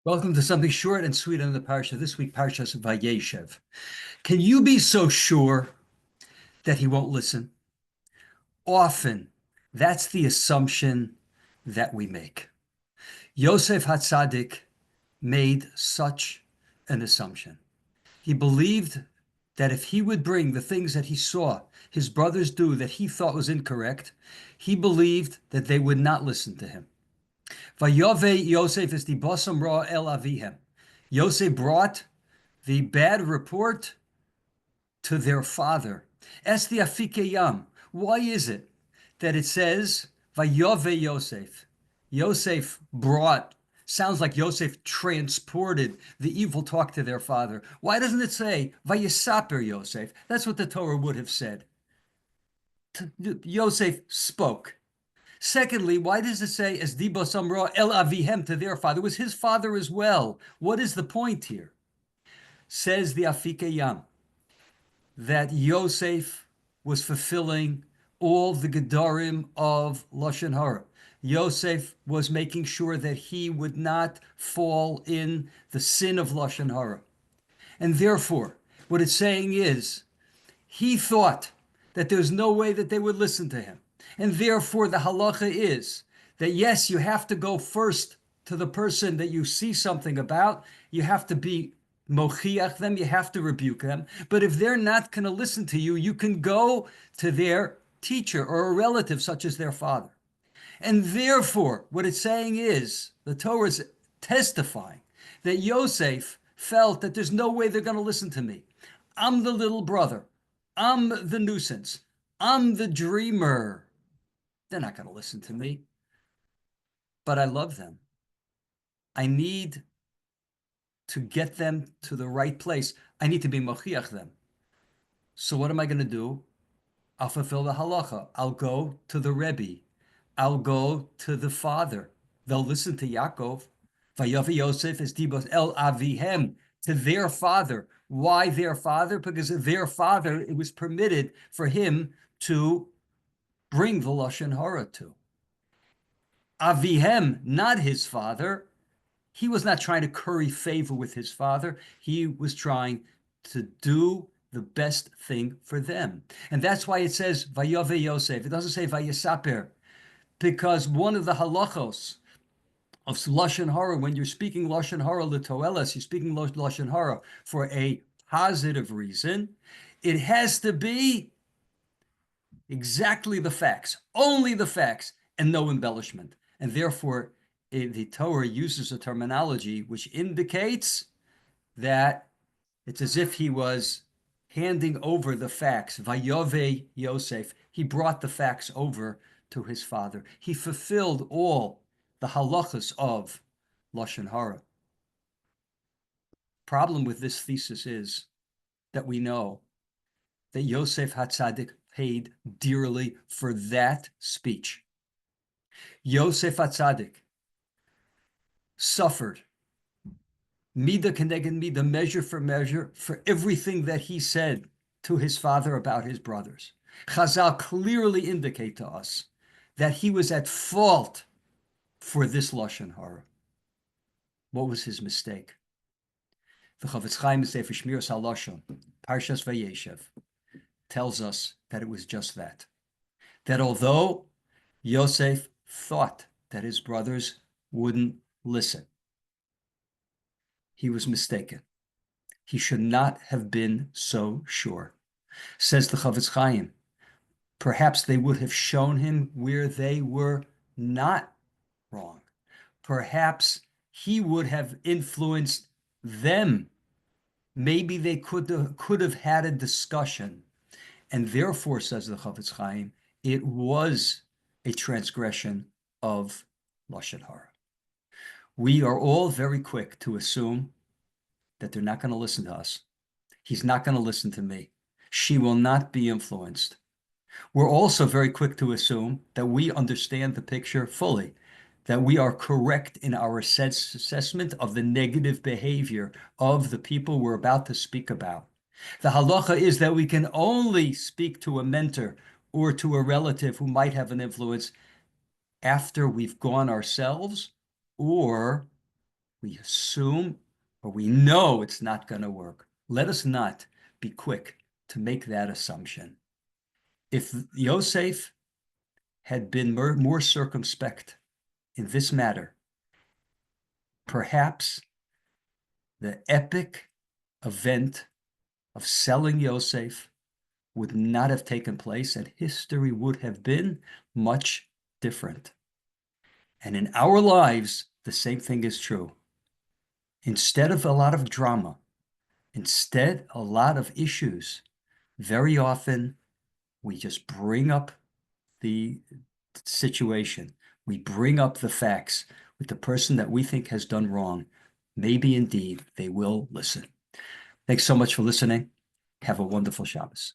Welcome to something short and sweet on the Parsha. This week, Parshas Vayeshev. Can you be so sure that he won't listen? Often, that's the assumption that we make. Yosef Hatzadik made such an assumption. He believed that if he would bring the things that he saw his brothers do that he thought was incorrect, he believed that they would not listen to him. Vayove Yosef is the bosam ra el avihem. Yosef brought the bad report to their father. Es the Afikeyam. Why is it that it says Vayove Yosef? Yosef brought. Sounds like Yosef transported the evil talk to their father. Why doesn't it say Vayesaper Yosef? That's what the Torah would have said. Yosef spoke. Secondly, why does it say as Dibo Samra El Avihem to their father? It was his father as well. What is the point here? Says the Afikeyam that Yosef was fulfilling all the Gedarim of Lashon Hara. Yosef was making sure that he would not fall in the sin of Lashon Hara. And therefore, what it's saying is, he thought that there's no way that they would listen to him. And therefore, the halacha is that yes, you have to go first to the person that you see something about. You have to be mochiach them, you have to rebuke them. But if they're not going to listen to you, you can go to their teacher or a relative such as their father. And therefore, what it's saying is, the Torah is testifying that Yosef felt that there's no way they're going to listen to me. I'm the little brother. I'm the nuisance. I'm the dreamer. They're not going to listen to me. But I love them. I need to get them to the right place. I need to be mochiach them. So what am I going to do? I'll fulfill the halacha. I'll go to the Rebbe. I'll go to the father. They'll listen to Yaakov. Vayavi Yosef is Dibos El Avihem, to their father. Why their father? Because their father, it was permitted for him to bring the Lashon Hara to. Avihem, not his father. He was not trying to curry favor with his father. He was trying to do the best thing for them. And that's why it says Vayove Yosef. It doesn't say Vayesaper, because one of the halachos of Lashon Hara, when you're speaking Lashon Hara l'toelas, you're speaking Lashon Hara for a positive reason, it has to be exactly the facts, only the facts, and no embellishment. And therefore, the Torah uses a terminology which indicates that it's as if he was handing over the facts. Vayove Yosef. He brought the facts over to his father. He fulfilled all the halachas of Lashon Hara. Problem with this thesis is that we know that Yosef Hatzadik paid dearly for that speech. Yosef Hatzadik suffered Mida keneged mida, measure for everything that he said to his father about his brothers. Chazal clearly indicate to us that he was at fault for this Lashon Hara. What was his mistake? The Chavetz Chaim Sefer Shmiras HaLashon, Parshas Vayeshev, tells us that it was just that. That although Yosef thought that his brothers wouldn't listen, he was mistaken. He should not have been so sure. Says the Chavetz Chaim, perhaps they would have shown him where they were not wrong. Perhaps he would have influenced them. Maybe they could have had a discussion. And therefore, says the Chavetz Chaim, it was a transgression of Lashon Hara. We are all very quick to assume that they're not going to listen to us. He's not going to listen to me. She will not be influenced. We're also very quick to assume that we understand the picture fully, that we are correct in our assessment of the negative behavior of the people we're about to speak about. The halacha is that we can only speak to a mentor or to a relative who might have an influence after we've gone ourselves, or we assume or we know it's not going to work. Let us not be quick to make that assumption. If Yosef had been more circumspect in this matter, perhaps the epic event of selling Yosef would not have taken place, and history would have been much different. And in our lives, the same thing is true. Instead of a lot of drama, instead a lot of issues, very often we just bring up the situation. We bring up the facts with the person that we think has done wrong. Maybe indeed they will listen. Thanks so much for listening. Have a wonderful Shabbos.